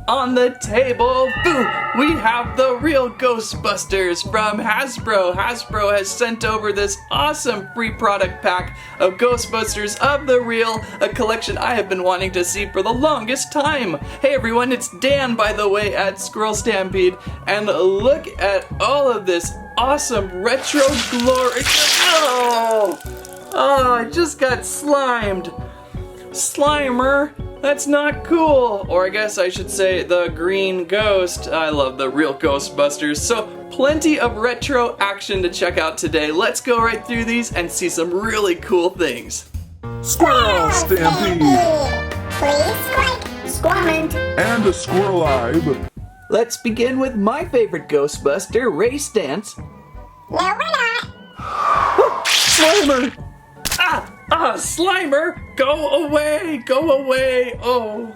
on the table, boo, we have the real Ghostbusters from Hasbro. Hasbro has sent over this awesome free product pack of Ghostbusters of the Real, a collection I have been wanting to see for the longest time. Hey everyone, it's Dan, by the way, at Squirrel Stampede, and look at all of this awesome retro glory. Oh, I just got slimed. Slimer, that's not cool. Or I guess I should say the green ghost. I love the real Ghostbusters. So plenty of retro action to check out today. Let's go right through these and see some really cool things. Squirrel Stampede! Please comment And a squirrel-eye. Let's begin with my favorite Ghostbuster, Ray Stantz. No, we're not. Slimer! Slimer! Go away! Go away! Oh.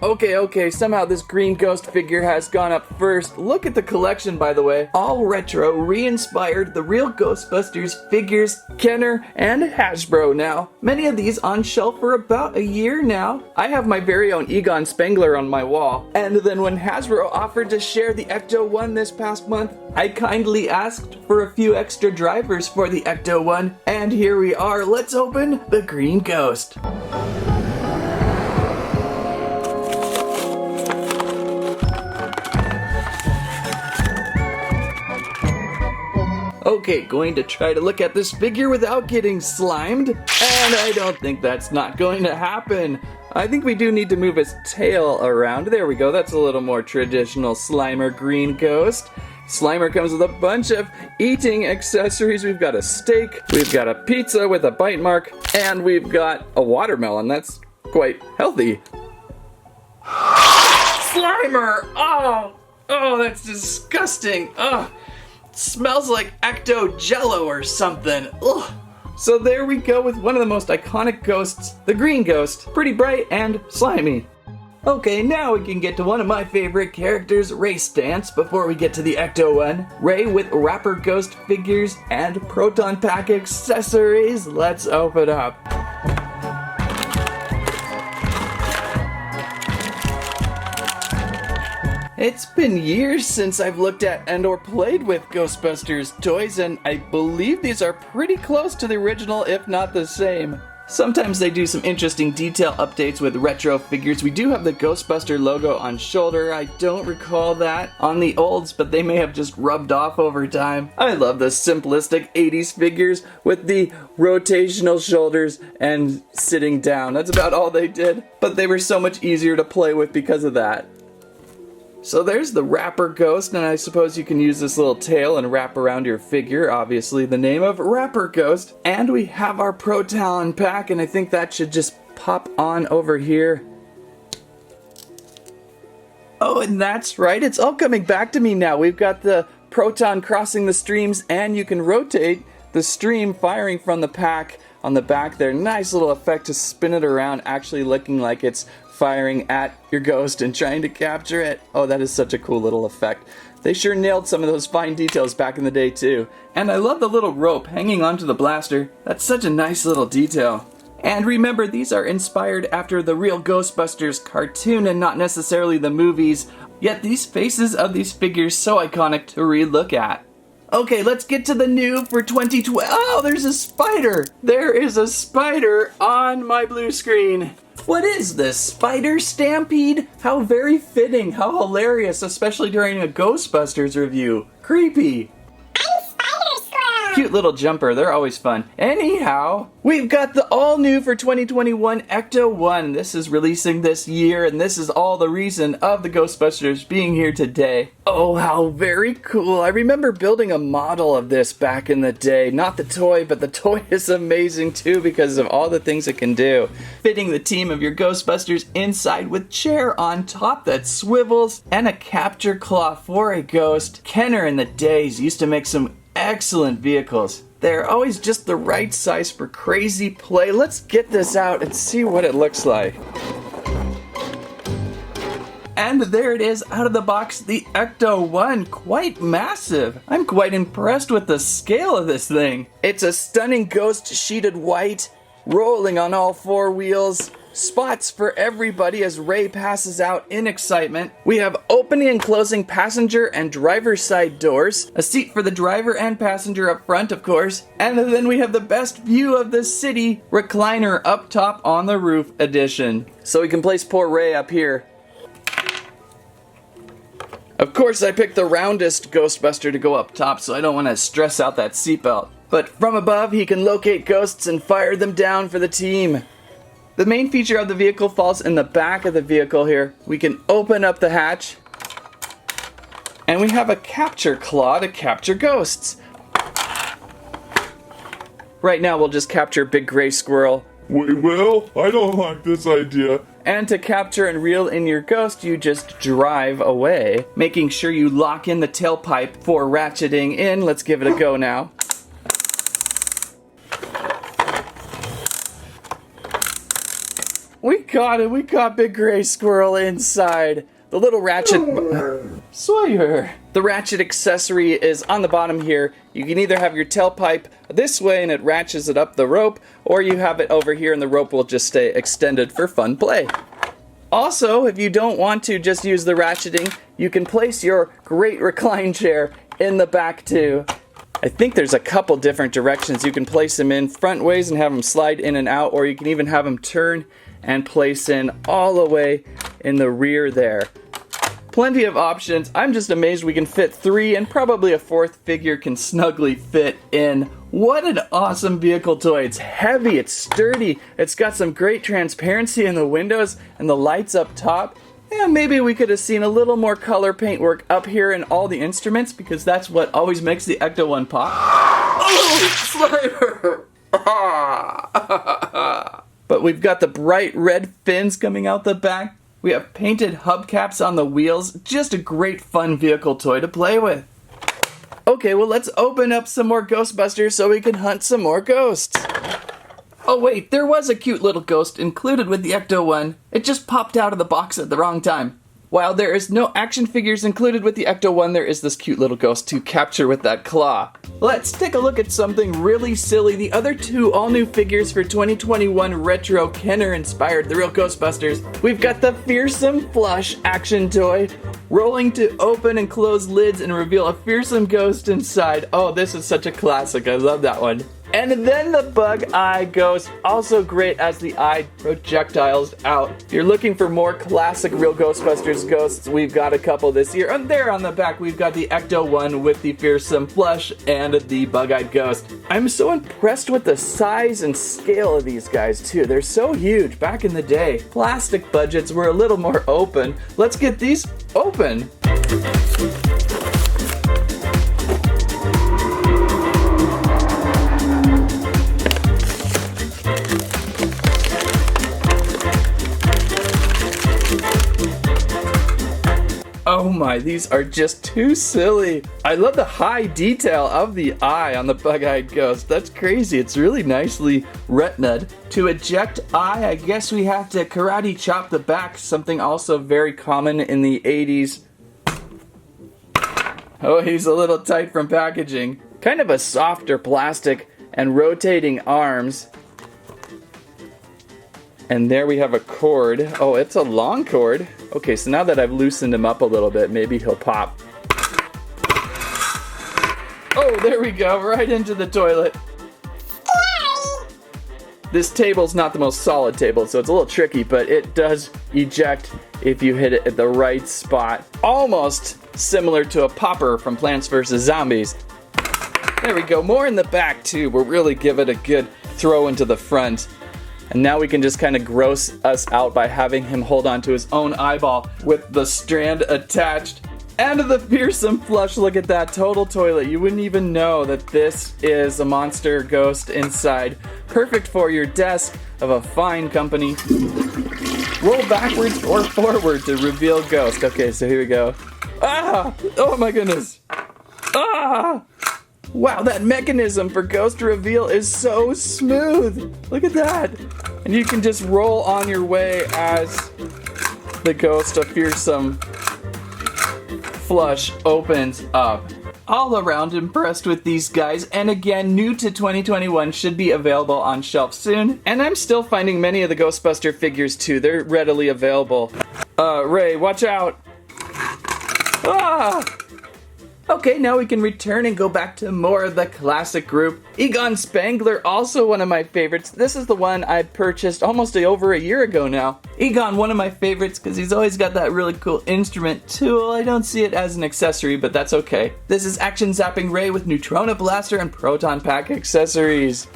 Okay, somehow this green ghost figure has gone up first. Look at the collection, by the way. All retro, re-inspired, the real Ghostbusters figures, Kenner, and Hasbro now. Many of these on shelf for about a year now. I have my very own Egon Spengler on my wall. And then when Hasbro offered to share the Ecto-1 this past month, I kindly asked for a few extra drivers for the Ecto-1. And here we are. Let's open the green ghost. Okay, going to try to look at this figure without getting slimed, and I don't think that's not going to happen. I think we do need to move his tail around. There we go, that's a little more traditional Slimer green ghost. Slimer comes with a bunch of eating accessories. We've got a steak, we've got a pizza with a bite mark, and we've got a watermelon. That's quite healthy. Slimer! Oh, that's disgusting. Smells like Ecto Jello or something. Ugh. So there we go with one of the most iconic ghosts, the green ghost. Pretty bright and slimy. Okay, now we can get to one of my favorite characters, Ray Stantz, before we get to the Ecto-1. Ray with Rapper Ghost figures and Proton Pack accessories. Let's open up. It's been years since I've looked at and or played with Ghostbusters toys, and I believe these are pretty close to the original, if not the same. Sometimes they do some interesting detail updates with retro figures. We do have the Ghostbuster logo on shoulder. I don't recall that on the olds, but they may have just rubbed off over time. I love the simplistic 80s figures with the rotational shoulders and sitting down. That's about all they did, but they were so much easier to play with because of that. So there's the Rapper Ghost, and I suppose you can use this little tail and wrap around your figure, obviously the name of Rapper Ghost. And we have our Proton Pack, and I think that should just pop on over here. Oh, and that's right, it's all coming back to me now. We've got the Proton crossing the streams, and you can rotate the stream firing from the pack on the back there. Nice little effect to spin it around, actually looking like it's firing at your ghost and trying to capture it. Oh, that is such a cool little effect. They sure nailed some of those fine details back in the day too. And I love the little rope hanging onto the blaster. That's such a nice little detail. And remember, these are inspired after the real Ghostbusters cartoon and not necessarily the movies. Yet these faces of these figures so iconic to re-look at. Okay, let's get to the new for 2012. Oh, there's a spider! There is a spider on my blue screen. What is this? Spider Stampede? How very fitting, how hilarious, especially during a Ghostbusters review. Creepy. I'm Spider Squirrel. Cute little jumper, they're always fun. Anyhow, we've got the all new for 2021 Ecto-1. This is releasing this year, and this is all the reason of the Ghostbusters being here today. Oh, how very cool. I remember building a model of this back in the day. Not the toy, but the toy is amazing too because of all the things it can do. Fitting the team of your Ghostbusters inside with chair on top that swivels and a capture claw for a ghost. Kenner in the days used to make some excellent vehicles. They're always just the right size for crazy play. Let's get this out and see what it looks like. And there it is, out of the box, the Ecto-1, quite massive. I'm quite impressed with the scale of this thing. It's a stunning ghost sheeted white, rolling on all four wheels. spots for everybody as Ray passes out in excitement. We have opening and closing passenger and driver's side doors, a seat for the driver and passenger up front, of course, and then we have the best view of the city recliner up top on the roof edition. So we can place poor Ray up here. Of course, I picked the roundest Ghostbuster to go up top, so I don't want to stress out that seatbelt. But from above, he can locate ghosts and fire them down for the team. The main feature of the vehicle falls in the back of the vehicle here. We can open up the hatch, and we have a capture claw to capture ghosts. Right now, we'll just capture Big Gray Squirrel. Wait, well, I don't like this idea. And to capture and reel in your ghost, you just drive away, making sure you lock in the tailpipe for ratcheting in. Let's give it a go now. We caught it. We caught Big Gray Squirrel inside. The little ratchet... Sawyer! The ratchet accessory is on the bottom here. You can either have your tailpipe this way and it ratchets it up the rope, or you have it over here and the rope will just stay extended for fun play. Also, if you don't want to just use the ratcheting, you can place your great recline chair in the back too. I think there's a couple different directions. You can place them in front ways and have them slide in and out, or you can even have them turn and place in all the way in the rear there. Plenty of options. I'm just amazed we can fit 3 and probably a 4th figure can snugly fit in. What an awesome vehicle toy. It's heavy, it's sturdy, it's got some great transparency in the windows and the lights up top. Yeah, maybe we could have seen a little more color paintwork up here in all the instruments, because that's what always makes the Ecto-1 pop. Oh, Slimer! But we've got the bright red fins coming out the back. We have painted hubcaps on the wheels. Just a great fun vehicle toy to play with. Okay, well, let's open up some more Ghostbusters so we can hunt some more ghosts. Oh wait, there was a cute little ghost included with the Ecto-1. It just popped out of the box at the wrong time. While there is no action figures included with the Ecto-1, there is this cute little ghost to capture with that claw. Let's take a look at something really silly. The other 2 all-new figures for 2021 Retro Kenner inspired The Real Ghostbusters. We've got the Fearsome Flush action toy, rolling to open and close lids and reveal a fearsome ghost inside. Oh, this is such a classic. I love that one. And then the Bug Eye Ghost, also great as the eye projectiles out. If you're looking for more classic Real Ghostbusters ghosts, we've got a couple this year. And there on the back, we've got the Ecto-1 with the Fearsome Flush and the Bug-Eyed Ghost. I'm so impressed with the size and scale of these guys, too. They're so huge back in the day. Plastic budgets were a little more open. Let's get these open. Oh my, these are just too silly. I love the high detail of the eye on the Bug-Eyed Ghost. That's crazy. It's really nicely retinaed. To eject eye, I guess we have to karate chop the back, something also very common in the 80s. Oh, he's a little tight from packaging. Kind of a softer plastic and rotating arms. And there we have a cord. Oh, it's a long cord. Okay, so now that I've loosened him up a little bit, maybe he'll pop. Oh, there we go, right into the toilet. This table's not the most solid table, so it's a little tricky, but it does eject if you hit it at the right spot. Almost similar to a popper from Plants vs. Zombies. There we go, more in the back too. We'll really give it a good throw into the front. And now we can just kind of gross us out by having him hold on to his own eyeball with the strand attached. And the Fearsome Flush, look at that total toilet. You wouldn't even know that this is a monster ghost inside. Perfect for your desk of a fine company. Roll backwards or forward to reveal ghost. Okay, so here we go. Ah! Oh my goodness. Ah! Wow, that mechanism for ghost reveal is so smooth. Look at that. And you can just roll on your way as the ghost of Fearsome Flush opens up. all around impressed with these guys, and again, new to 2021, should be available on shelf soon. And I'm still finding many of the Ghostbuster figures too. They're readily available. Ray, watch out! Ah! Okay, now we can return and go back to more of the classic group. Egon Spengler, also one of my favorites. This is the one I purchased almost over a year ago now. Egon, one of my favorites because he's always got that really cool instrument tool. I don't see it as an accessory, but that's okay. This is Action Zapping Ray with Neutrona Blaster and Proton Pack accessories.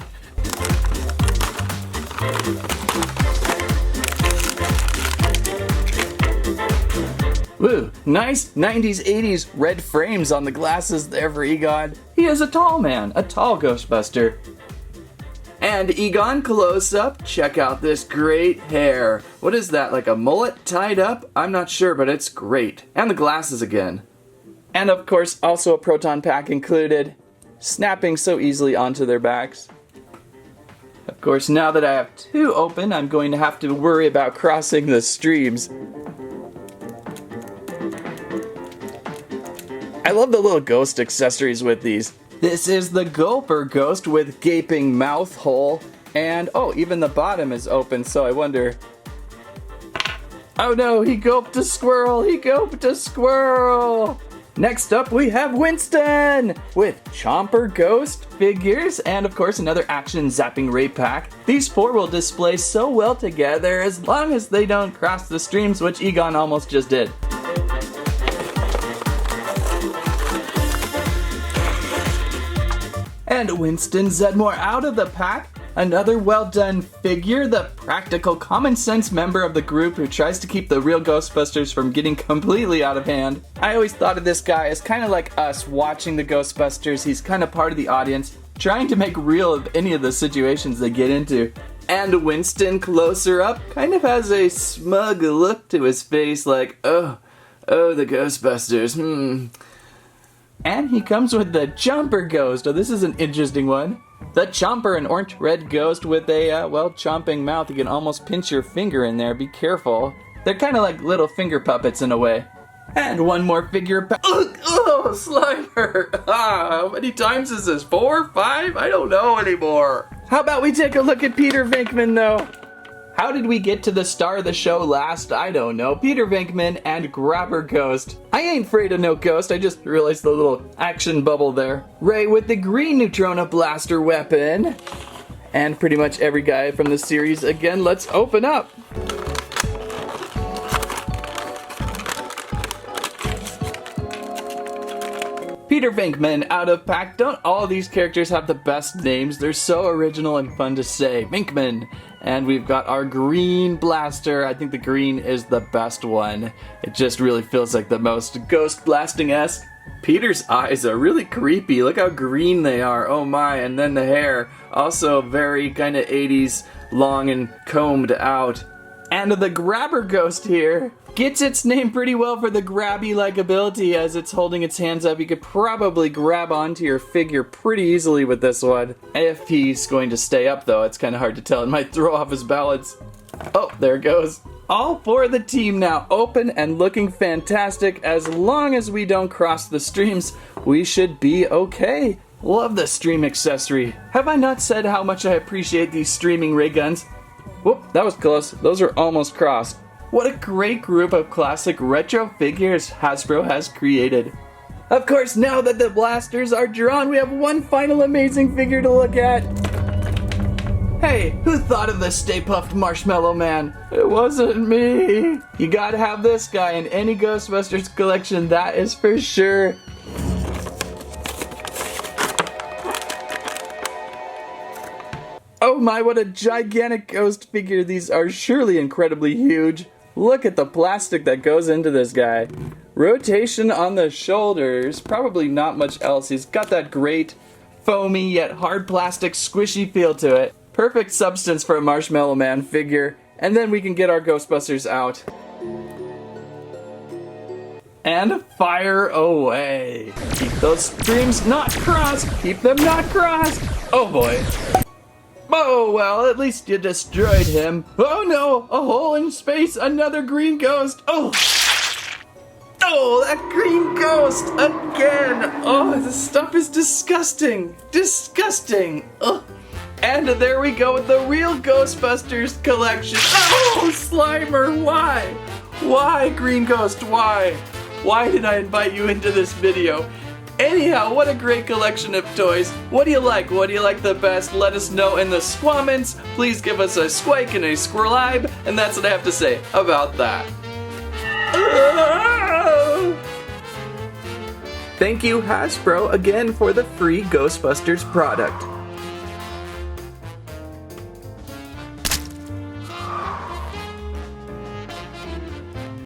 Woo, nice 90s, 80s red frames on the glasses there for Egon. He is a tall man, a tall Ghostbuster. And Egon, close up, check out this great hair. What is that, like a mullet tied up? I'm not sure, but it's great. And the glasses again. And of course, also a proton pack included, snapping so easily onto their backs. Of course, now that I have two open, I'm going to have to worry about crossing the streams. I love the little ghost accessories with these. This is the Gulper Ghost with gaping mouth hole, and oh, even the bottom is open, so I wonder... Oh no, he gulped a squirrel! He gulped a squirrel! Next up we have Winston! With Chomper Ghost figures, and of course another Action Zapping Ray pack. These four will display so well together as long as they don't cross the streams, which Egon almost just did. And Winston Zeddemore out of the pack. Another well-done figure, the practical common sense member of the group who tries to keep the real Ghostbusters from getting completely out of hand. I always thought of this guy as kind of like us watching the Ghostbusters. He's kind of part of the audience, trying to make real of any of the situations they get into. And Winston, closer up, kind of has a smug look to his face like, oh, the Ghostbusters, And he comes with the Chomper Ghost. Oh, this is an interesting one. The Chomper, an orange-red ghost with a, chomping mouth. You can almost pinch your finger in there. Be careful. They're kind of like little finger puppets in a way. And one more figure. Oh, Slimer! How many times is this? 4? 5? I don't know anymore. How about we take a look at Peter Venkman, though? How did we get to the star of the show last? I don't know. Peter Venkman and Grabber Ghost. I ain't afraid of no ghost. I just realized the little action bubble there. Ray with the green Neutrona Blaster weapon. And pretty much every guy from the series. Again, let's open up. Peter Venkman out of pack. Don't all of these characters have the best names? They're so original and fun to say. Venkman. And we've got our green blaster. I think the green is the best one. It just really feels like the most ghost blasting-esque. Peter's eyes are really creepy. Look how green they are. Oh my. And then the hair. Also very kind of 80s, long and combed out. And the Grabber Ghost here gets its name pretty well for the grabby-like ability. As it's holding its hands up, you could probably grab onto your figure pretty easily with this one. If he's going to stay up, though, it's kind of hard to tell. It might throw off his balance. Oh, there it goes. All four of the team now open and looking fantastic. As long as we don't cross the streams, we should be okay. Love the stream accessory. Have I not said how much I appreciate these streaming ray guns? Whoop, that was close. Those are almost crossed. What a great group of classic retro figures Hasbro has created. Of course, now that the blasters are drawn, we have one final amazing figure to look at. Hey, who thought of the Stay-Puff Marshmallow Man? It wasn't me. You gotta have this guy in any Ghostbusters collection, that is for sure. Oh my, what a gigantic ghost figure. These are surely incredibly huge. Look at the plastic that goes into this guy. Rotation on the shoulders, probably not much else. He's got that great foamy yet hard plastic squishy feel to it. Perfect substance for a Marshmallow Man figure. And then we can get our Ghostbusters out. And fire away. Keep those streams not crossed. Keep them not crossed. Oh boy. Oh, well, at least you destroyed him. Oh no, a hole in space, another green ghost. Oh, Oh, that green ghost again. Oh, this stuff is disgusting. Disgusting. Ugh. And there we go with the real Ghostbusters collection. Oh, Slimer, why? Why, Green Ghost, why? Why did I invite you into this video? Anyhow, what a great collection of toys. What do you like? What do you like the best? Let us know in the squamments. Please give us a squike and a squirrelibe, and that's what I have to say about that. Thank you, Hasbro, again for the free Ghostbusters product.